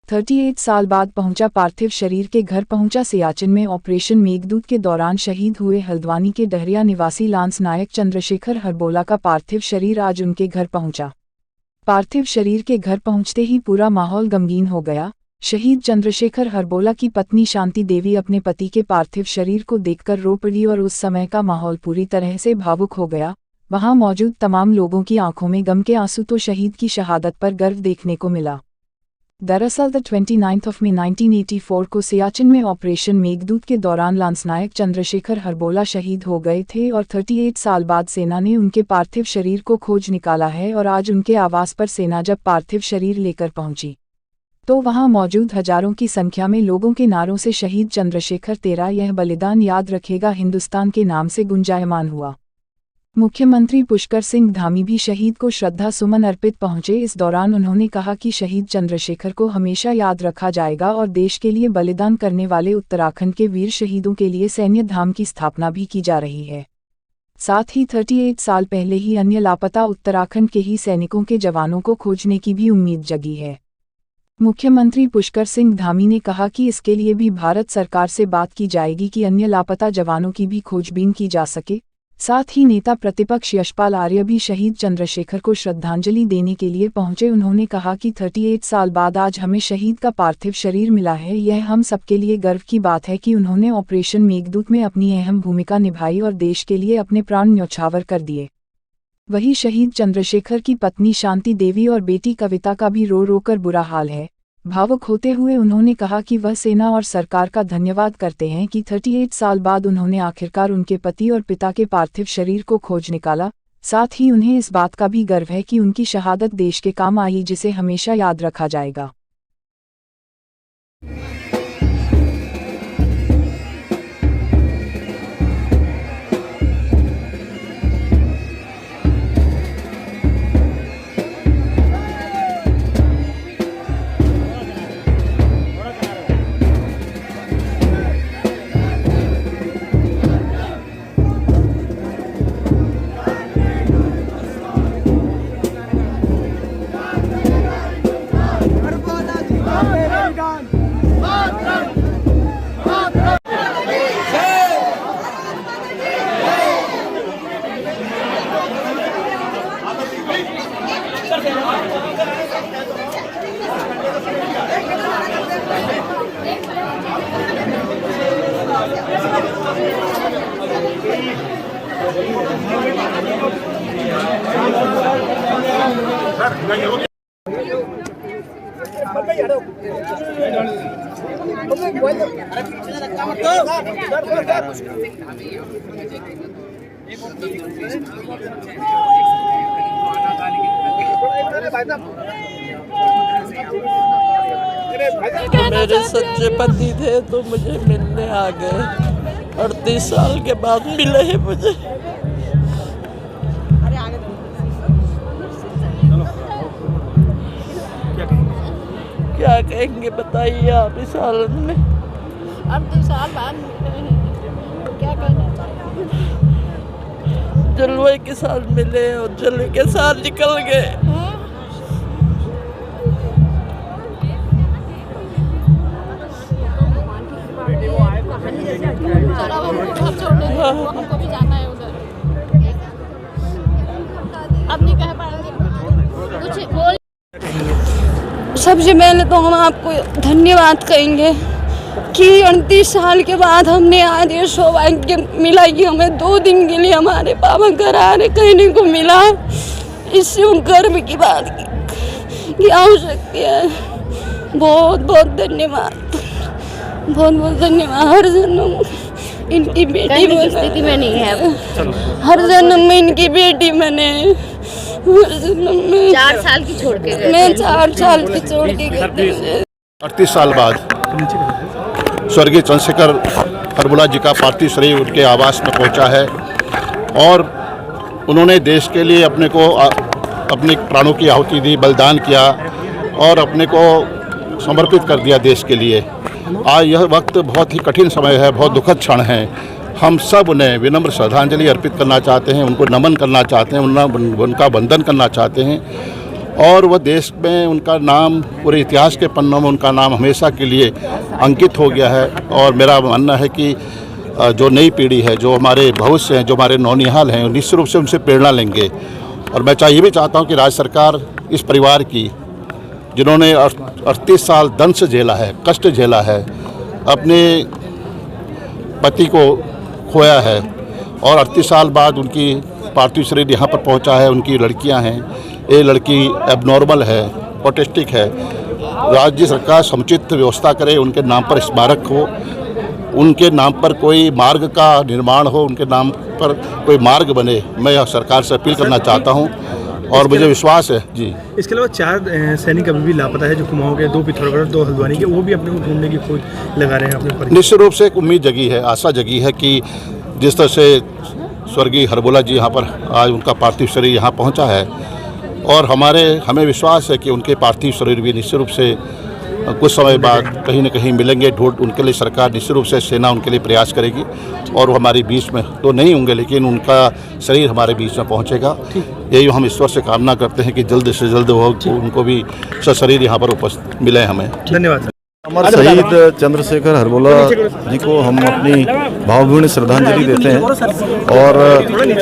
38 साल बाद पहुंचा पार्थिव शरीर के घर पहुंचा सियाचिन में ऑपरेशन मेघदूत के दौरान शहीद हुए हल्द्वानी के डहरिया निवासी लांस नायक चंद्रशेखर हरबोला का पार्थिव शरीर आज उनके घर पहुंचा। पार्थिव शरीर के घर पहुंचते ही पूरा माहौल गमगीन हो गया। शहीद चंद्रशेखर हरबोला की पत्नी शांति देवी अपने पति के पार्थिव शरीर को देखकर रो पड़ी और उस समय का माहौल पूरी तरह से भावुक हो गया। वहां मौजूद तमाम लोगों की आंखों में गम के आंसू तो शहीद की शहादत पर गर्व देखने को मिला। दरअसल 29 मई 1984 को सियाचिन में ऑपरेशन मेघदूत के दौरान लांस नायक चंद्रशेखर हरबोला शहीद हो गए थे और 38 साल बाद सेना ने उनके पार्थिव शरीर को खोज निकाला है और आज उनके आवास पर सेना जब पार्थिव शरीर लेकर पहुंची तो वहां मौजूद हजारों की संख्या में लोगों के नारों से शहीद चंद्रशेखर तेरा यह बलिदान याद रखेगा हिंदुस्तान के नाम से गुंजायमान हुआ। मुख्यमंत्री पुष्कर सिंह धामी भी शहीद को श्रद्धा सुमन अर्पित पहुंचे। इस दौरान उन्होंने कहा कि शहीद चंद्रशेखर को हमेशा याद रखा जाएगा और देश के लिए बलिदान करने वाले उत्तराखंड के वीर शहीदों के लिए सैन्य धाम की स्थापना भी की जा रही है। साथ ही 38 साल पहले ही अन्य लापता उत्तराखंड के ही सैनिकों के जवानों को खोजने की भी उम्मीद जगी है। मुख्यमंत्री पुष्कर सिंह धामी ने कहा कि इसके लिए भी भारत सरकार से बात की जाएगी कि अन्य लापता जवानों की भी खोजबीन की जा सके। साथ ही नेता प्रतिपक्ष यशपाल आर्य भी शहीद चंद्रशेखर को श्रद्धांजलि देने के लिए पहुंचे। उन्होंने कहा कि 38 साल बाद आज हमें शहीद का पार्थिव शरीर मिला है। यह हम सबके लिए गर्व की बात है कि उन्होंने ऑपरेशन मेघदूत में अपनी अहम भूमिका निभाई और देश के लिए अपने प्राण न्यौछावर कर दिए। वहीं शहीद चंद्रशेखर की पत्नी शांति देवी और बेटी कविता का भी रो रो कर बुरा हाल है। भावुक होते हुए उन्होंने कहा कि वह सेना और सरकार का धन्यवाद करते हैं कि 38 साल बाद उन्होंने आखिरकार उनके पति और पिता के पार्थिव शरीर को खोज निकाला। साथ ही उन्हें इस बात का भी गर्व है कि उनकी शहादत देश के काम आई, जिसे हमेशा याद रखा जाएगा। मेरे सच्चे पति थे तो मुझे मिलने आ गए। 38 साल के बाद मिले हैं मुझे। क्या कहेंगे बताइए आप इस हालत में? 38 साल बाद क्या कहना चाहिए? जलवे के साथ मिले और जलवे के साथ निकल गए। हमको भी जाना है उधर। अब नहीं कह पाएंगे कुछ बोल। सबसे पहले तो हम आपको धन्यवाद कहेंगे कि 38 साल के बाद हमने आज ये सौभाग्य मिला कि हमें 2 दिन के लिए हमारे पापा घर आने कहने को मिला। इससे हम गर्व की बात की हो सकती है। बहुत बहुत धन्यवाद, बहुत बहुत धन्यवाद। हर जन्म इनकी बेटी की स्थिति में नहीं है, हर जन्म में इनकी बेटी बने। हर जन्म में 4 साल की छोड़ के गए। मैं 4 साल की छोड़ के गई। 38 साल बाद स्वर्गीय चंद्रशेखर हरबोला जी का पार्थिव शरीर उनके आवास में पहुंचा है और उन्होंने देश के लिए अपने प्राणों की आहुति दी, बलिदान किया और अपने को समर्पित कर दिया देश के लिए। आज यह वक्त बहुत ही कठिन समय है, बहुत दुखद क्षण है। हम सब उन्हें विनम्र श्रद्धांजलि अर्पित करना चाहते हैं, उनको नमन करना चाहते हैं, उनका वंदन करना चाहते हैं और वह देश में उनका नाम, पूरे इतिहास के पन्नों में उनका नाम हमेशा के लिए अंकित हो गया है। और मेरा मानना है कि जो नई पीढ़ी है, जो हमारे भविष्य हैं, जो हमारे नौनिहाल हैं, निश्चित रूप से उनसे प्रेरणा लेंगे। और मैं ये भी चाहता हूँ कि राज्य सरकार इस परिवार की, जिन्होंने 38 साल दंश झेला है, कष्ट झेला है, अपने पति को खोया है और 38 साल बाद उनकी पार्थिव शरीर यहाँ पर पहुँचा है। उनकी लड़कियाँ हैं, ये लड़की एबनॉर्मल है, ऑटिस्टिक है। राज्य सरकार समुचित व्यवस्था करे, उनके नाम पर स्मारक हो, उनके नाम पर कोई मार्ग का निर्माण हो, उनके नाम पर कोई मार्ग बने। मैं सरकार से अपील करना चाहता हूँ और मुझे विश्वास है जी। इसके अलावा 4 सैनिक अभी भी लापता है, जो कुमाऊं के, 2 पिथौरागढ़, 2 हल्द्वानी के, वो भी अपने को ढूंढने की खोज लगा रहे हैं अपने पर। निश्चित रूप से एक उम्मीद जगी है, आशा जगी है कि जिस तरह से स्वर्गीय हरबोला जी यहाँ पर आज उनका पार्थिव शरीर यहाँ पहुँचा है, और हमें विश्वास है कि उनके पार्थिव शरीर भी निश्चित रूप से कुछ समय बाद कहीं न कहीं मिलेंगे। ढूंढ उनके लिए सरकार निश्चित रूप से, सेना उनके लिए प्रयास करेगी और वो हमारे बीच में तो नहीं होंगे, लेकिन उनका शरीर हमारे बीच में पहुंचेगा। यही हम ईश्वर से कामना करते हैं कि जल्द से जल्द वो उनको भी सशरीर यहाँ पर उपस्थित मिले हमें। धन्यवाद। अमर शहीद चंद्रशेखर हरबोला जी को हम अपनी भावभीनी श्रद्धांजलि देते हैं और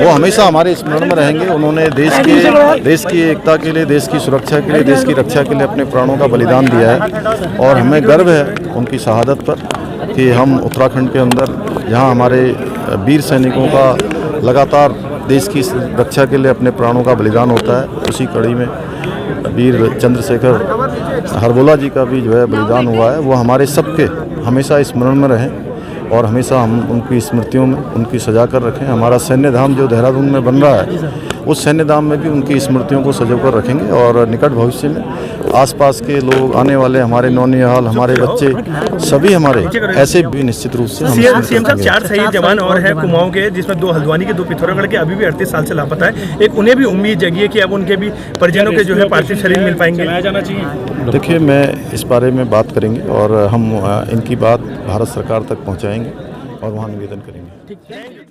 वो हमेशा हमारे स्मरण में रहेंगे। उन्होंने देश की एकता के लिए, देश की सुरक्षा के लिए, देश की रक्षा के लिए अपने प्राणों का बलिदान दिया है और हमें गर्व है उनकी शहादत पर कि हम उत्तराखंड के अंदर, जहां हमारे वीर सैनिकों का लगातार देश की रक्षा के लिए अपने प्राणों का बलिदान होता है, उसी कड़ी में वीर चंद्रशेखर हरबोला जी का भी जो है बलिदान हुआ है। वो हमारे सबके हमेशा स्मरण में रहें और हमेशा हम उनकी स्मृतियों में उनकी सजा कर रखें। हमारा सैन्य धाम जो देहरादून में बन रहा है, उस सैन्य धाम में भी उनकी स्मृतियों को सजो कर रखेंगे और निकट भविष्य में आसपास के लोग, आने वाले हमारे नौनिहाल, हमारे बच्चे, सभी हमारे ऐसे भी निश्चित रूप से। सीएम साहब, 4 शहीद जवान और हैं कुमाऊं के, जिसमें 2 हल्द्वानी के, 2 पिथौरागढ़ के, अभी भी 38 साल से लापता है। एक उन्हें भी उम्मीद जगी है कि अब उनके भी परिजनों के जो है पार्थिव शरीर मिल पाएंगे। जाना चाहिए। देखिए, मैं इस बारे में बात करेंगे और हम इनकी बात भारत सरकार तक पहुँचाएँगे और वहाँ निवेदन करेंगे।